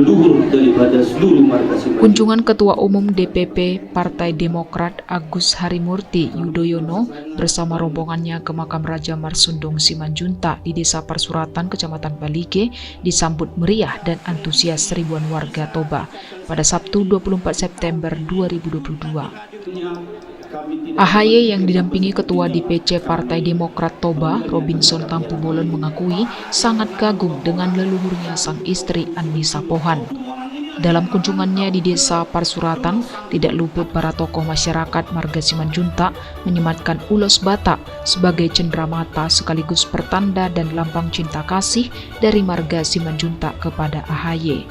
leluhur daripada seluruh marga Simanjuntak. Kunjungan Ketua Umum DPP Partai Demokrat Agus Harimurti Yudhoyono bersama rombongannya ke makam Raja Marsundung Simanjuntak di Desa Parsuratan, Kecamatan Balige disambut meriah dan antusias ribuan warga Toba pada Sabtu 24 September 2022. AHY yang didampingi Ketua DPC Partai Demokrat Toba, Robinson Tampu Bolon, mengakui sangat kagum dengan leluhurnya sang istri Annisa Pohan. Dalam kunjungannya di Desa Parsuratan, tidak luput para tokoh masyarakat marga Simanjuntak menyematkan ulos Batak sebagai cenderamata sekaligus pertanda dan lambang cinta kasih dari marga Simanjuntak kepada AHY.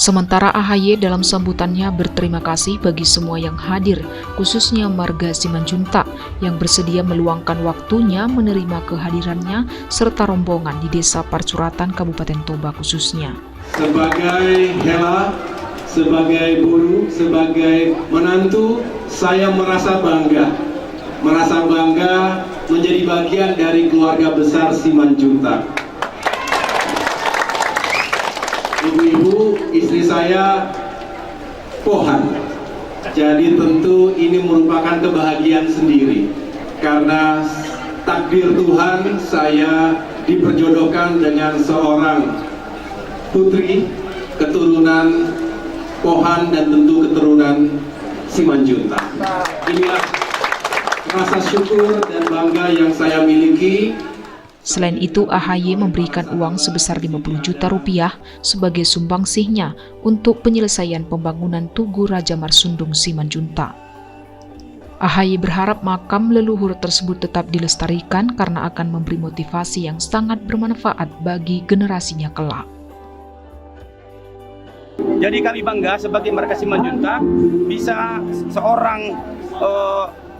Sementara AHY dalam sambutannya berterima kasih bagi semua yang hadir, khususnya marga Simanjuntak yang bersedia meluangkan waktunya menerima kehadirannya serta rombongan di Desa Parsuratan, Kabupaten Toba khususnya. Sebagai Hela, sebagai Buru, sebagai menantu, saya merasa bangga menjadi bagian dari keluarga besar Simanjuntak. Ibu-ibu, istri saya Pohan. Jadi tentu ini merupakan kebahagiaan sendiri karena takdir Tuhan saya diperjodohkan dengan seorang putri keturunan Pohan dan tentu keturunan Simanjuntak. Inilah rasa syukur dan bangga yang saya miliki. Selain itu, AHY memberikan uang sebesar 50 juta rupiah sebagai sumbangsihnya untuk penyelesaian pembangunan Tugu Raja Marsundung Simanjuntak. AHY berharap makam leluhur tersebut tetap dilestarikan karena akan memberi motivasi yang sangat bermanfaat bagi generasinya kelak. Jadi kami bangga sebagai marga Simanjuntak bisa seorang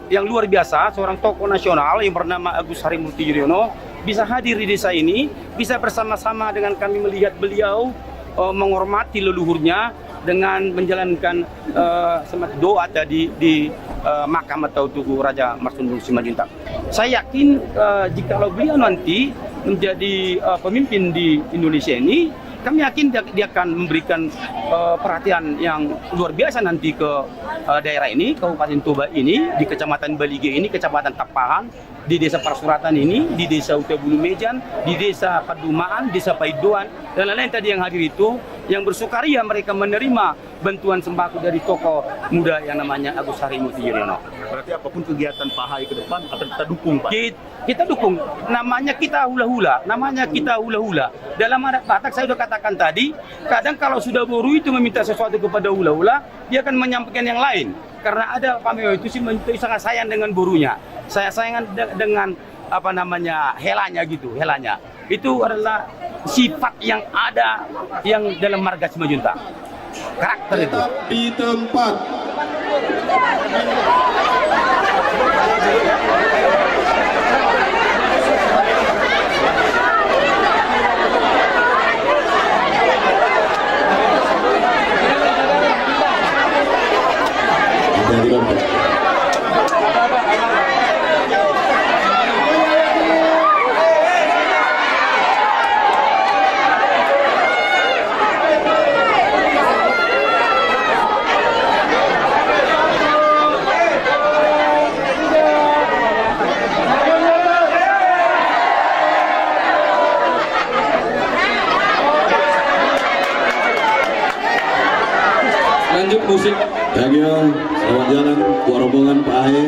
yang luar biasa, seorang tokoh nasional yang bernama Agus Harimurti Yudhoyono bisa hadir di desa ini, bisa bersama-sama dengan kami melihat beliau menghormati leluhurnya dengan menjalankan doa tadi di makam atau Tugu Raja Marsundung Simanjuntak. Saya yakin jika beliau nanti menjadi pemimpin di Indonesia ini, kami yakin dia akan memberikan perhatian yang luar biasa nanti ke daerah ini, Kabupaten Toba ini, di Kecamatan Balige ini, Kecamatan Tapahan, di Desa Parsuratan ini, di Desa Utabulu Mejan, di Desa Padumaan, Desa Paidoan, dan lain-lain tadi yang hadir itu, yang bersukaria mereka menerima bantuan sembako dari tokoh muda yang namanya Agus Harimurti Yudhoyono. Berarti apapun kegiatan Pak AHY ke depan akan kita dukung, Pak? Kita dukung, namanya kita hula-hula. Dalam adat Batak saya sudah katakan tadi, kadang kalau sudah boru itu meminta sesuatu kepada hula-hula, dia akan menyampaikan yang lain. Karena ada pameo itu sih sangat sayang dengan borunya. Saya sayang dengan helanya gitu, helanya. Itu adalah sifat yang ada yang dalam marga Simanjuntak. Karakter itu. Di tempat. Lanjut musik. Selamat jalan buat rombongan Pak AHY.